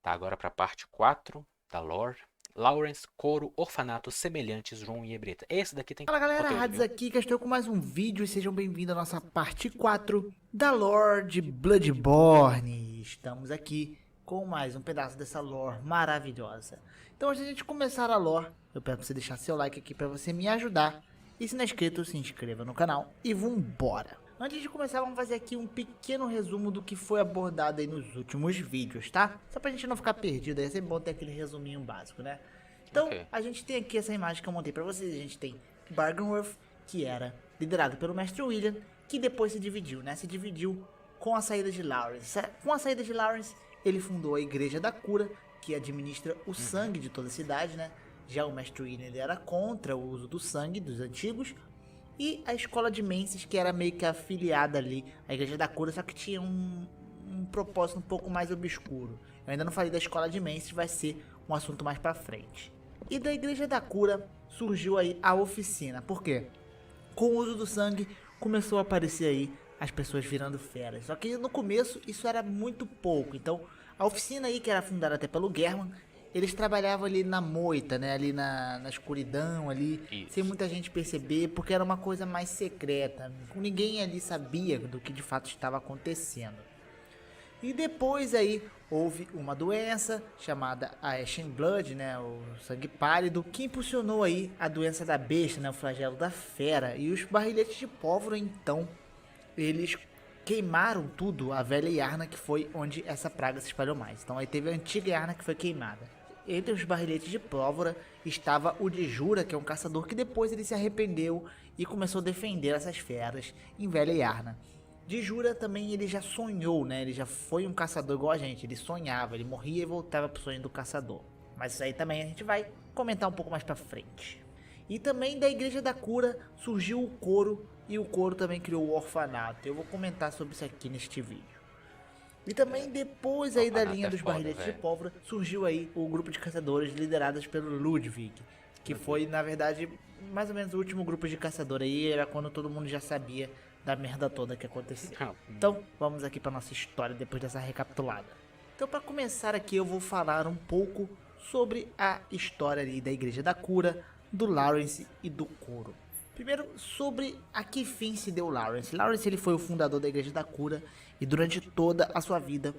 Tá, agora pra parte 4 da lore. Lawrence, Coro, Orfanato, Semelhantes, João e Ebreta. Esse daqui tem Fala galera, conteúdo, Hades viu? aqui, que eu estou com mais um vídeo e sejam bem-vindos à nossa parte 4 da lore de Bloodborne. Estamos aqui com mais um pedaço dessa lore maravilhosa. Então antes de a gente começar a lore, eu peço pra você deixar seu like aqui para você me ajudar. E se não é inscrito, se inscreva no canal e vambora. Antes de começar, vamos fazer aqui um pequeno resumo do que foi abordado aí nos últimos vídeos, tá? Só pra gente não ficar perdido, aí é sempre bom ter aquele resuminho básico, né? Então, Ok. a gente tem aqui essa imagem que eu montei pra vocês. A gente tem Bargenworth, que era liderado pelo Mestre William, que depois se dividiu, né? Se dividiu com a saída de Lawrence. Com a saída de Lawrence, ele fundou a Igreja da Cura, que administra o sangue de toda a cidade, né? Já o Mestre William ele era contra o uso do sangue dos antigos. E a Escola de Menses, que era meio que afiliada ali à Igreja da Cura, só que tinha um propósito um pouco mais obscuro. Eu ainda não falei da Escola de Menses, vai ser um assunto mais pra frente. E da Igreja da Cura surgiu aí a oficina. Por quê? Com o uso do sangue começou a aparecer aí as pessoas virando feras. Só que no começo isso era muito pouco. Então a oficina aí, que era fundada até pelo German, eles trabalhavam ali na moita, né? Ali na escuridão, ali, sem Isso. muita gente perceber, porque era uma coisa mais secreta. Ninguém ali sabia do que de fato estava acontecendo. E depois aí houve uma doença chamada a Ashen Blood, né, o sangue pálido, que impulsionou aí a doença da besta, né, o flagelo da fera. E os barrilhetes de pólvora, então, eles queimaram tudo, a velha Yarna, que foi onde essa praga se espalhou mais. Então aí teve a antiga Yarna que foi queimada. Entre os barrilhetes de pólvora estava o de Jura, que é um caçador que depois ele se arrependeu e começou a defender essas feras em velha Yarna. De Jura também ele já sonhou, né? Ele já foi um caçador igual a gente. Ele sonhava, ele morria e voltava pro sonho do caçador. Mas isso aí também a gente vai comentar um pouco mais pra frente. E também da Igreja da Cura surgiu o Coro. E o Coro também criou o Orfanato. Eu vou comentar sobre isso aqui neste vídeo. E também depois aí da Orfanato linha é dos foda, barrilhetes de velho. pólvora surgiu aí o grupo de caçadores liderados pelo Ludwig, que foi na verdade mais ou menos o último grupo de caçador aí, era quando todo mundo já sabia da merda toda que aconteceu. Então vamos aqui para nossa história depois dessa recapitulada. Então para começar aqui eu vou falar um pouco sobre a história ali da Igreja da Cura, do Lawrence e do Coro. Primeiro, sobre a que fim se deu Lawrence. Lawrence ele foi o fundador da Igreja da Cura e durante toda a sua vida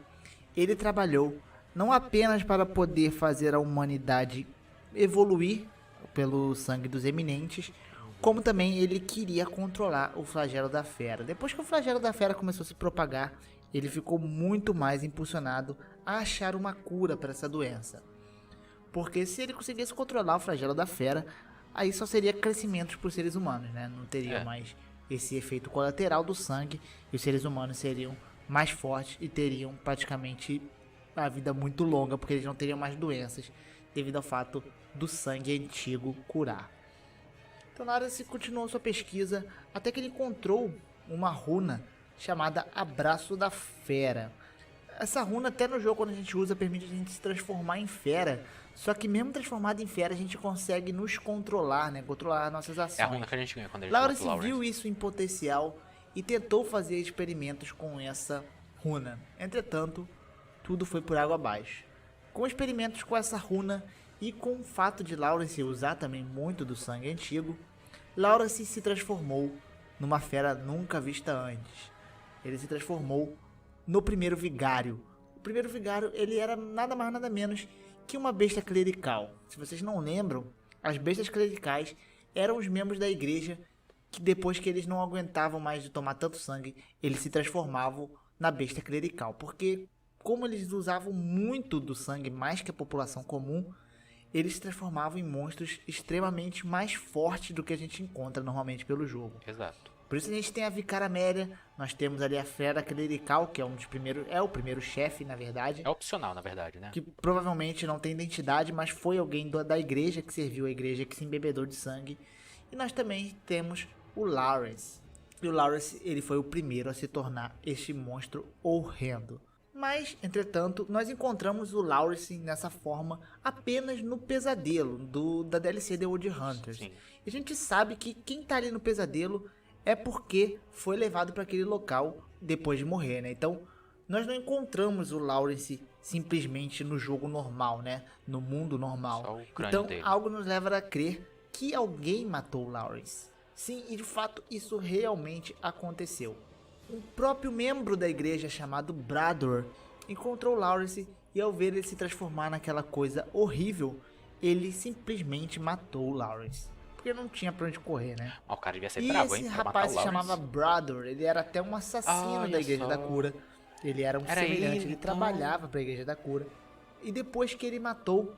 ele trabalhou não apenas para poder fazer a humanidade evoluir pelo sangue dos eminentes, como também ele queria controlar o flagelo da fera. Depois que o flagelo da fera começou a se propagar, ele ficou muito mais impulsionado a achar uma cura para essa doença. Porque se ele conseguisse controlar o flagelo da fera, aí só seria crescimento para os seres humanos, né? Não teria É. mais esse efeito colateral do sangue e os seres humanos seriam mais fortes e teriam praticamente a vida muito longa, porque eles não teriam mais doenças devido ao fato do sangue antigo curar. Então Naruto continuou sua pesquisa até que ele encontrou uma runa chamada Abraço da Fera. Essa runa até no jogo quando a gente usa permite a gente se transformar em fera. Só que mesmo transformado em fera a gente consegue nos controlar, né? Controlar nossas ações. É a runa que a gente ganha quando a gente luta o Lawrence viu Lawrence. isso em potencial e tentou fazer experimentos com essa runa. Entretanto, tudo foi por água abaixo. Com experimentos com essa runa e com o fato de Lawrence usar também muito do sangue antigo, Lawrence se transformou numa fera nunca vista antes. Ele se transformou no primeiro vigário. O primeiro vigário ele era nada mais nada menos que uma besta clerical. Se vocês não lembram, as bestas clericais eram os membros da igreja que depois que eles não aguentavam mais de tomar tanto sangue, eles se transformavam na besta clerical. Porque como eles usavam muito do sangue mais que a população comum, eles se transformavam em monstros extremamente mais fortes do que a gente encontra normalmente pelo jogo. Exato. Por isso a gente tem a Vicara Média, nós temos ali a Fera Clerical, que é um dos primeiros, é o primeiro chefe, na verdade, É opcional, na verdade, né? que provavelmente não tem identidade, mas foi alguém da igreja que serviu a igreja, que se embebedou de sangue. E nós também temos o Lawrence. E o Lawrence, ele foi o primeiro a se tornar este monstro horrendo. Mas, entretanto, nós encontramos o Lawrence nessa forma apenas no pesadelo da DLC The Old Hunters. Sim. E a gente sabe que quem tá ali no pesadelo é porque foi levado para aquele local depois de morrer, né? Então, nós não encontramos o Lawrence simplesmente no jogo normal, né? No mundo normal. Só o crânio Então, dele. algo nos leva a crer que alguém matou Lawrence. Sim, e de fato isso realmente aconteceu. Um próprio membro da igreja chamado Brador encontrou Lawrence e ao ver ele se transformar naquela coisa horrível, ele simplesmente matou Lawrence. Porque não tinha pra onde correr, né? Ó, o cara devia ser E brabo, esse hein? Pra matar rapaz o se Lawrence. chamava Brador, ele era até um assassino Olha da igreja só. da cura. Ele era um Era semelhante, ele, ele então. trabalhava pra igreja da cura. E depois que ele matou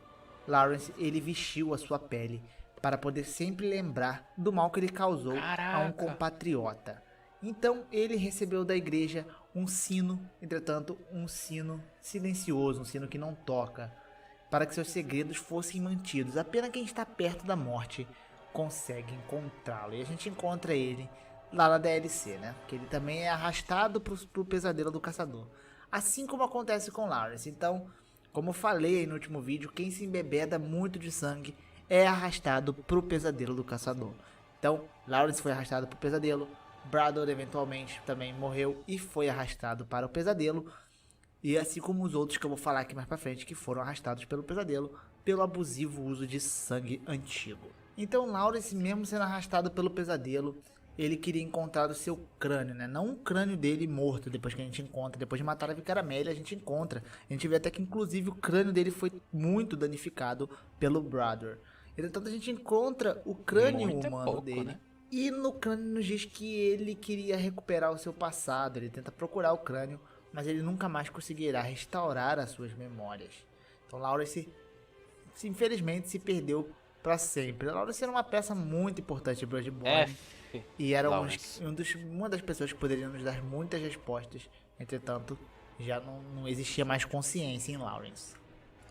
Lawrence, ele vestiu a sua pele para poder sempre lembrar do mal que ele causou a um Caraca. compatriota. Então ele recebeu da igreja um sino, entretanto, um sino silencioso, um sino que não toca, para que seus segredos fossem mantidos. Apenas quem está perto da morte consegue encontrá-lo. E a gente encontra ele lá na DLC, né? Que ele também é arrastado pro pesadelo do caçador. Assim como acontece com Lawrence. Então, como eu falei aí no último vídeo, quem se embebeda muito de sangue é arrastado pro pesadelo do caçador. Então, Lawrence foi arrastado pro pesadelo. Brador eventualmente também morreu e foi arrastado para o pesadelo. E assim como os outros que eu vou falar aqui mais pra frente, que foram arrastados pelo pesadelo pelo abusivo uso de sangue antigo. Então Lawrence, mesmo sendo arrastado pelo pesadelo, ele queria encontrar o seu crânio, né? Não o crânio dele morto, depois que a gente encontra. Depois de matar a Vicaria Amélia, a gente encontra. A gente vê até que inclusive o crânio dele foi muito danificado pelo Brador. Entretanto, a gente encontra o crânio Muito é humano pouco, dele. né? E no crânio nos diz que ele queria recuperar o seu passado. Ele tenta procurar o crânio, mas ele nunca mais conseguirá restaurar as suas memórias. Então Lawrence, infelizmente, se perdeu para sempre. Lawrence era uma peça muito importante de Bloodborne. E era uma das pessoas que poderiam nos dar muitas respostas. Entretanto, já não existia mais consciência em Lawrence.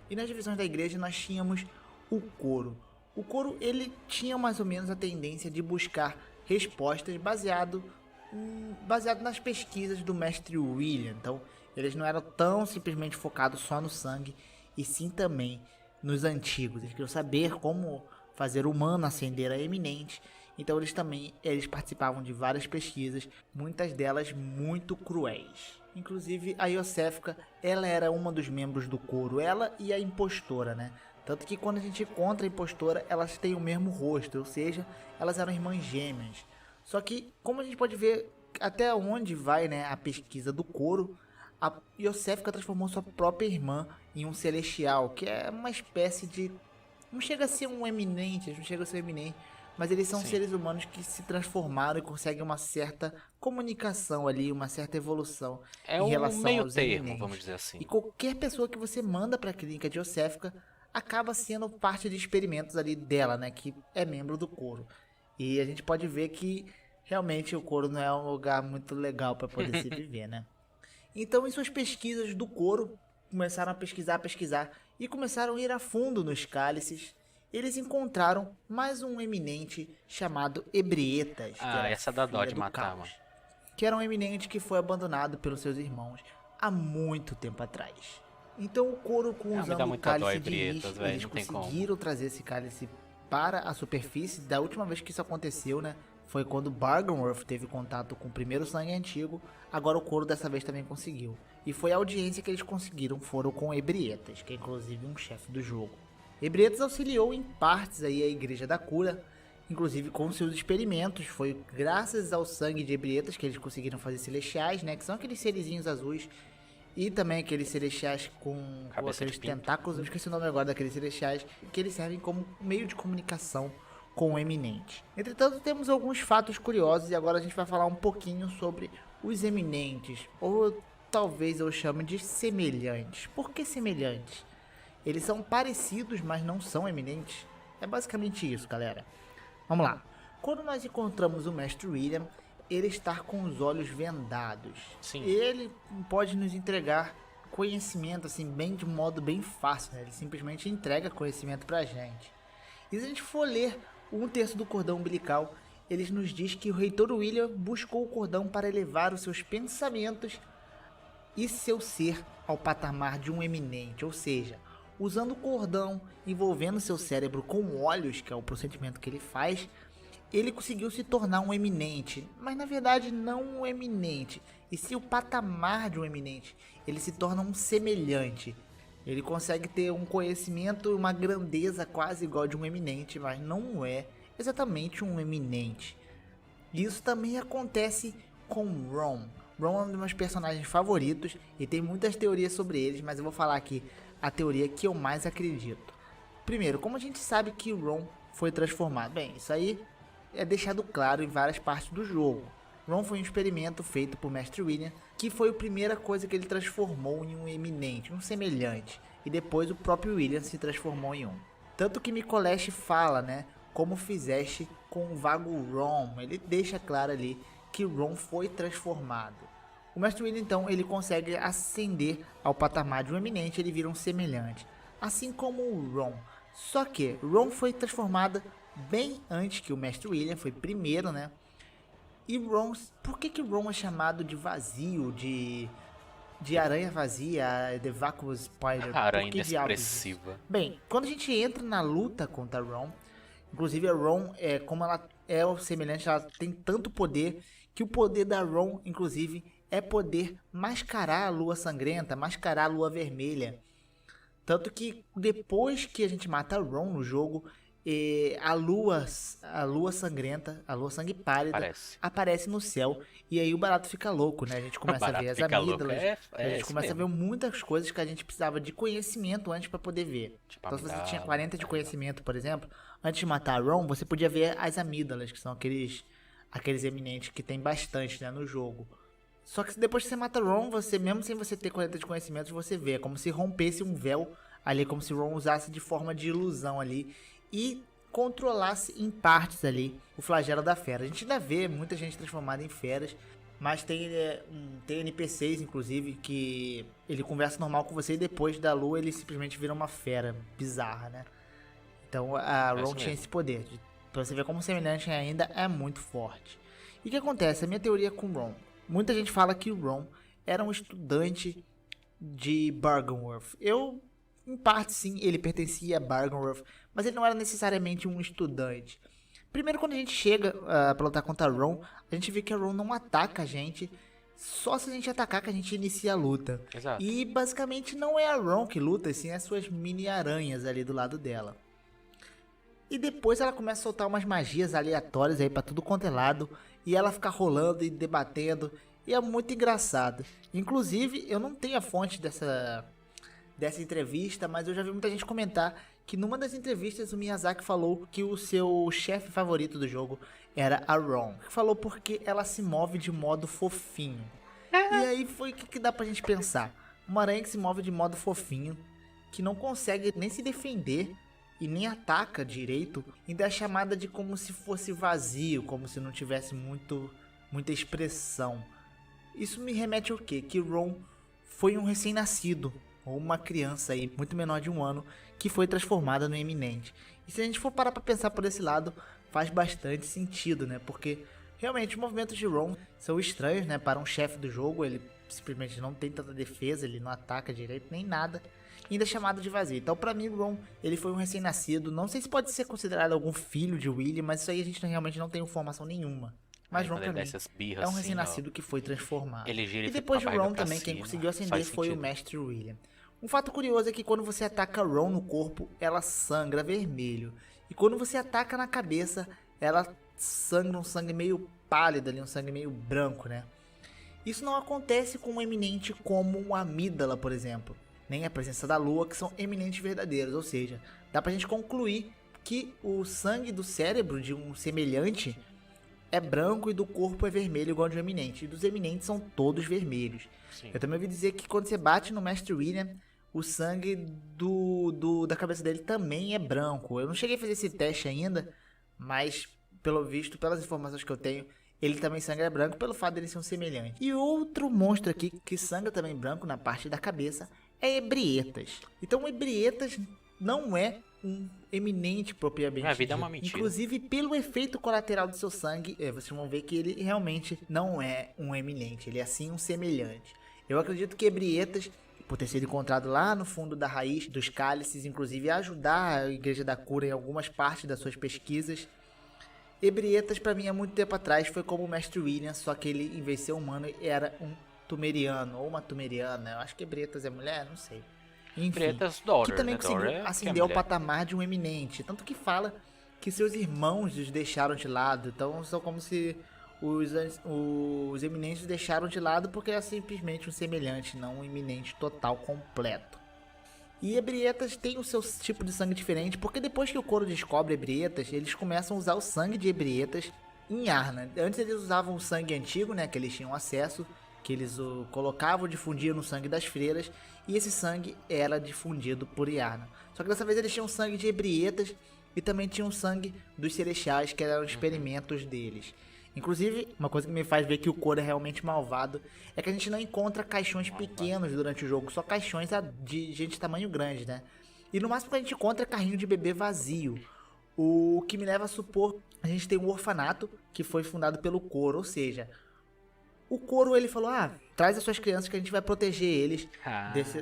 E nas divisões da igreja nós tínhamos o coro. O coro, ele tinha mais ou menos a tendência de buscar respostas baseado nas pesquisas do mestre William. Então, eles não eram tão simplesmente focados só no sangue, e sim também nos antigos. Eles queriam saber como fazer o humano ascender a eminente. Então eles participavam de várias pesquisas, muitas delas muito cruéis. Inclusive a Iosefka, ela era uma dos membros do coro, ela e a impostora, né? Tanto que quando a gente encontra a impostora, elas têm o mesmo rosto, ou seja, elas eram irmãs gêmeas. Só que, como a gente pode ver até onde vai, né, a pesquisa do coro, a Iosefka transformou sua própria irmã em um celestial, que é uma espécie de... não chega a ser um eminente, não chega a ser um eminente, mas eles são seres humanos que se transformaram e conseguem uma certa comunicação ali, uma certa evolução em relação meio aos termo, eminentes. vamos dizer assim. E qualquer pessoa que você manda para a clínica de Iosefka acaba sendo parte de experimentos ali dela, né, que é membro do coro. E a gente pode ver que realmente o coro não é um lugar muito legal para poder se viver, né? Então, em suas pesquisas do coro, começaram a pesquisar e começaram a ir a fundo nos cálices. Eles encontraram mais um eminente chamado Ebrietas. Essa dá dó de matar, mano. Que era um eminente que foi abandonado pelos seus irmãos há muito tempo atrás. Então o coro, usando o cálice de Lich, eles conseguiram trazer esse cálice para a superfície. Da última vez que isso aconteceu, né, foi quando Bardonworth teve contato com o primeiro sangue antigo. Agora o coro dessa vez também conseguiu. E foi a audiência que eles conseguiram, foram com Ebrietas, que é inclusive um chefe do jogo. Ebrietas auxiliou em partes aí a Igreja da Cura, inclusive com seus experimentos. Foi graças ao sangue de Ebrietas que eles conseguiram fazer celestiais, né, que são aqueles serizinhos azuis. E também aqueles celestiais com aqueles tentáculos, eu esqueci o nome agora daqueles celestiais, que eles servem como meio de comunicação com o eminente. Entretanto, temos alguns fatos curiosos e agora a gente vai falar um pouquinho sobre os eminentes, ou talvez eu chame de semelhantes. Por que semelhantes? Eles são parecidos, mas não são eminentes. É basicamente isso, galera. Vamos lá. Quando nós encontramos o Mestre William, ele está com os olhos vendados. Sim. Ele pode nos entregar conhecimento assim, bem de modo bem fácil, né? Ele simplesmente entrega conhecimento pra gente. E se a gente for ler um terço do cordão umbilical, ele nos diz que o reitor William buscou o cordão para elevar os seus pensamentos e seu ser ao patamar de um eminente, ou seja, usando o cordão, envolvendo seu cérebro com olhos, que é o procedimento que ele faz, ele conseguiu se tornar um eminente, mas na verdade não um eminente, e sim o patamar de um eminente. Ele se torna um semelhante, Ele consegue ter um conhecimento e uma grandeza quase igual de um eminente, mas não é exatamente um eminente. Isso também acontece com Ron. Ron é um dos meus personagens favoritos e tem muitas teorias sobre eles, mas eu vou falar aqui a teoria que eu mais acredito. Primeiro, como a gente sabe que Ron foi transformado? Bem, isso aí é deixado claro em várias partes do jogo. Ron foi um experimento feito por Mestre William, que foi a primeira coisa que ele transformou em um eminente, um semelhante. E depois o próprio William se transformou em um. Tanto que Micolash fala, né, como fizeste com o vago Ron. Ele deixa claro ali que Ron foi transformado. O Mestre William, então, ele consegue ascender ao patamar de um eminente, ele vira um semelhante. Assim como o Ron. Só que Ron foi transformada bem antes que o Mestre William, foi primeiro, né? E Ron, por que Ron é chamado de vazio, de aranha vazia, The Vacuous Spider? Aranha Por que diabos inexpressiva. isso? Bem, quando a gente entra na luta contra Ron, inclusive a Ron, como ela é o semelhante, ela tem tanto poder, que o poder da Ron, inclusive, é poder mascarar a lua sangrenta, mascarar a lua vermelha. Tanto que depois que a gente mata a Ron no jogo, a lua sangrenta, a lua sangue pálida, aparece no céu. E aí o barato fica louco, né? A gente começa a ver as amígdalas, a gente começa a ver muitas coisas que a gente precisava de conhecimento antes para poder ver. Tipo, então se você tinha 40 de conhecimento, por exemplo, antes de matar a Ron, você podia ver as amígdalas, que são aqueles eminentes que tem bastante, né, no jogo. Só que depois que você mata Ron, você, mesmo sem você ter 40 de conhecimentos, você vê. É como se rompesse um véu ali, como se Ron usasse de forma de ilusão ali. E controlasse em partes ali o flagelo da fera. A gente ainda vê muita gente transformada em feras. Mas tem NPCs, inclusive, que ele conversa normal com você e depois da lua ele simplesmente vira uma fera bizarra, né? Então a Ron tinha esse poder. Pra você ver como o semelhante ainda é muito forte. E o que acontece? A minha teoria com Ron. Muita gente fala que o Ron era um estudante de Byrgenwerth. Em parte sim, ele pertencia a Byrgenwerth, mas ele não era necessariamente um estudante. Primeiro, quando a gente chega pra lutar contra a Ron, a gente vê que a Ron não ataca a gente. Só se a gente atacar que a gente inicia a luta. Exato. E basicamente não é a Ron que luta, sim as suas mini aranhas ali do lado dela. E depois ela começa a soltar umas magias aleatórias aí pra tudo quanto é lado. E ela fica rolando e debatendo. E é muito engraçado. Inclusive, eu não tenho a fonte dessa entrevista, mas eu já vi muita gente comentar que numa das entrevistas o Miyazaki falou que o seu chefe favorito do jogo era a Ron. Falou porque ela se move de modo fofinho. E aí foi o que dá pra gente pensar. Uma aranha que se move de modo fofinho, que não consegue nem se defender e nem ataca direito, ainda é chamada de como se fosse vazio, como se não tivesse muita expressão. Isso me remete ao quê? Que Ron foi um recém-nascido, ou uma criança aí, muito menor de 1 ano, que foi transformada no eminente. E se a gente for parar pra pensar por esse lado, faz bastante sentido, né? Porque realmente os movimentos de Ron são estranhos, né? Para um chefe do jogo, ele simplesmente não tem tanta defesa, ele não ataca direito, nem nada. Ainda é chamado de vazio. Então, pra mim, Ron, ele foi um recém-nascido. Não sei se pode ser considerado algum filho de Willy, mas isso aí a gente realmente não tem informação nenhuma. Mas Ron, pra mim, é um recém-nascido que foi transformado. E depois de Ron também, quem conseguiu ascender foi o Mestre William. Um fato curioso é que quando você ataca Ron no corpo, ela sangra vermelho. E quando você ataca na cabeça, ela sangra um sangue meio pálido ali, um sangue meio branco, né? Isso não acontece com um eminente como um Amígdala, por exemplo. Nem a presença da lua, que são eminentes verdadeiros. Ou seja, dá pra gente concluir que o sangue do cérebro de um semelhante é branco e do corpo é vermelho igual de um eminente. E dos eminentes são todos vermelhos. Sim. Eu também ouvi dizer que quando você bate no Mestre William, o sangue da cabeça dele também é branco. Eu não cheguei a fazer esse teste ainda, mas pelo visto, pelas informações que eu tenho, ele também sangra branco pelo fato dele ser um semelhante. E outro monstro aqui que sangra também branco na parte da cabeça é Ebrietas. Então Ebrietas não é um eminente propriamente. A vida é uma mentira. Inclusive, pelo efeito colateral do seu sangue, vocês vão ver que ele realmente não é um eminente, ele é sim um semelhante. Eu acredito que Ebrietas, por ter sido encontrado lá no fundo da raiz dos cálices, inclusive ajudar a Igreja da Cura em algumas partes das suas pesquisas. Ebrietas, pra mim, há muito tempo atrás, foi como o Mestre William, só que ele, em vez de ser humano, era um Tumeriano, ou uma Tumeriana. Eu acho que Ebrietas é mulher, não sei. Enfim, Brietas que Daughter, também né? conseguiu Daughter é ascender ao mulher. patamar de um eminente. Tanto que fala que seus irmãos os deixaram de lado. Então são como se os eminentes deixaram de lado porque é simplesmente um semelhante, não um eminente total completo. E Ebrietas tem o seu tipo de sangue diferente, porque depois que o Coro descobre Ebrietas, eles começam a usar o sangue de Ebrietas em Yarna. Antes eles usavam o sangue antigo, né, que eles tinham acesso, que eles o colocavam, difundiam no sangue das freiras, e esse sangue era difundido por Yarna. Só que dessa vez eles tinham sangue de Ebrietas e também tinham sangue dos Celestiais, que eram experimentos deles. Inclusive, uma coisa que me faz ver que o Coro é realmente malvado é que a gente não encontra caixões pequenos durante o jogo, só caixões de gente de tamanho grande, né? E no máximo que a gente encontra é carrinho de bebê vazio. O que me leva a supor, a gente tem um orfanato que foi fundado pelo Coro, ou seja, o Coro ele falou, traz as suas crianças que a gente vai proteger eles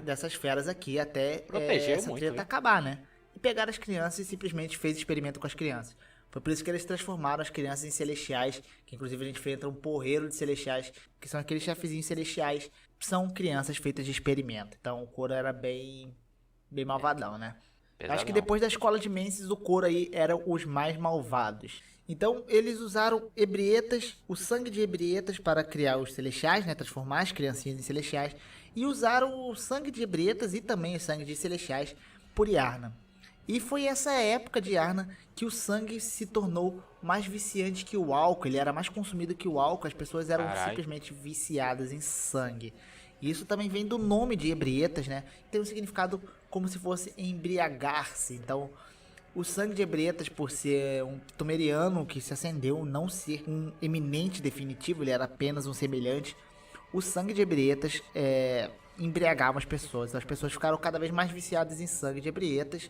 dessas feras aqui até Protegeu essa muito, treta viu? acabar, né? E pegaram as crianças e simplesmente fez experimento com as crianças. Foi por isso que eles transformaram as crianças em celestiais, que inclusive a gente enfrenta um porreiro de celestiais, que são aqueles chefezinhos celestiais, são crianças feitas de experimento. Então o Coro era bem malvadão, né? Pesadão. Acho que depois da escola de Menses, o Coro aí eram os mais malvados. Então eles usaram Ebrietas, o sangue de Ebrietas para criar os celestiais, né? Transformar as criancinhas em celestiais. E usaram o sangue de Ebrietas e também o sangue de celestiais por Yarna. E foi essa época de Yarna que o sangue se tornou mais viciante que o álcool. Ele era mais consumido que o álcool. As pessoas eram simplesmente viciadas em sangue. E isso também vem do nome de Ebrietas, né? Tem um significado como se fosse embriagar-se. Então, o sangue de Ebrietas, por ser um Pthomeriano que se acendeu, não ser um eminente definitivo, ele era apenas um semelhante. O sangue de Ebrietas embriagava as pessoas. Então, as pessoas ficaram cada vez mais viciadas em sangue de Ebrietas.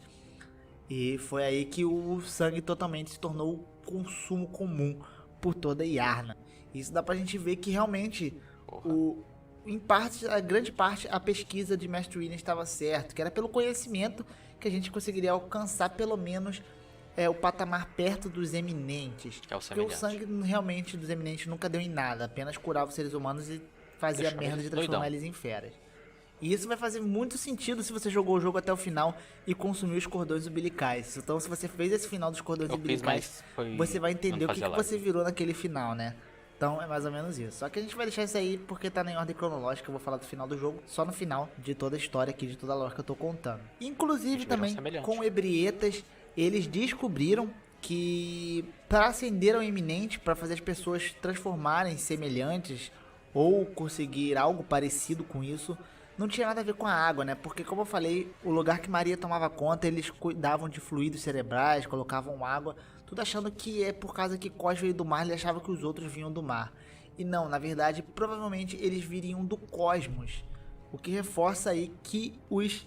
E foi aí que o sangue totalmente se tornou consumo comum por toda Yarna. Isso dá pra gente ver que realmente, em parte, a grande parte, a pesquisa de Mestre William estava certo, que era pelo conhecimento que a gente conseguiria alcançar pelo menos o patamar perto dos eminentes. Que é o porque o sangue realmente dos eminentes nunca deu em nada, apenas curava os seres humanos e fazia a merda de transformar eles em feras. E isso vai fazer muito sentido se você jogou o jogo até o final e consumiu os cordões umbilicais. Então, se você fez esse final dos cordões umbilicais, você vai entender o que você virou naquele final, né? Então, é mais ou menos isso. Só que a gente vai deixar isso aí porque tá em ordem cronológica. Eu vou falar do final do jogo só no final de toda a história aqui, de toda a lore que eu tô contando. Inclusive, também, com Ebrietas, eles descobriram que para ascender ao eminente, para fazer as pessoas transformarem semelhantes ou conseguir algo parecido com isso, não tinha nada a ver com a água, né? Porque, como eu falei, o lugar que Maria tomava conta, eles cuidavam de fluidos cerebrais, colocavam água, tudo achando que é por causa que Cos veio do mar, ele achava que os outros vinham do mar. E não, na verdade, provavelmente eles viriam do cosmos. O que reforça aí que os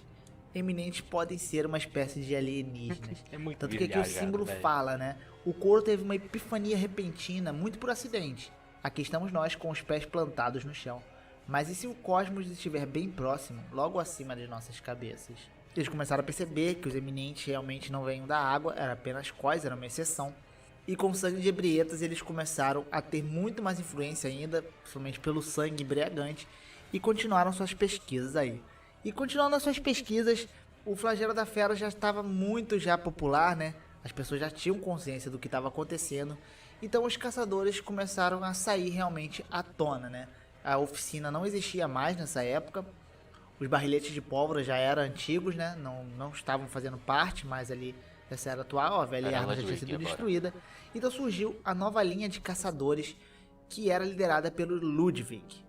eminentes podem ser uma espécie de alienígenas. É muito Tanto que aqui o símbolo fala, né? O Coro teve uma epifania repentina, muito por acidente. Aqui estamos nós com os pés plantados no chão. Mas e se o cosmos estiver bem próximo, logo acima de nossas cabeças? Eles começaram a perceber que os eminentes realmente não vêm da água, era apenas Cos, era uma exceção. E com o sangue de Ebrietas eles começaram a ter muito mais influência ainda, principalmente pelo sangue embriagante, e continuaram suas pesquisas aí. E continuando as suas pesquisas, o flagelo da fera já estava muito popular, né? As pessoas já tinham consciência do que estava acontecendo, então os caçadores começaram a sair realmente à tona, né? A oficina não existia mais nessa época. Os barriletes de pólvora já eram antigos, né? Não estavam fazendo parte mais ali dessa era atual. A velha arma já tinha sido destruída. Então surgiu a nova linha de caçadores, que era liderada pelo Ludwig.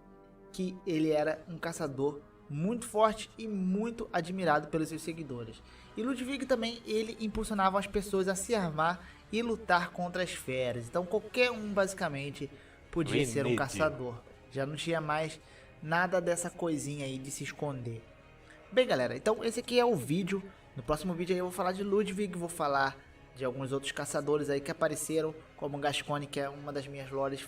Que ele era um caçador muito forte e muito admirado pelos seus seguidores. E Ludwig também, ele impulsionava as pessoas a se armar e lutar contra as feras. Então qualquer um basicamente podia ser um caçador. Já não tinha mais nada dessa coisinha aí de se esconder. Bem, galera, então esse aqui é o vídeo. No próximo vídeo aí eu vou falar de Ludwig, vou falar de alguns outros caçadores aí que apareceram, como Gascoigne, que é uma das minhas lores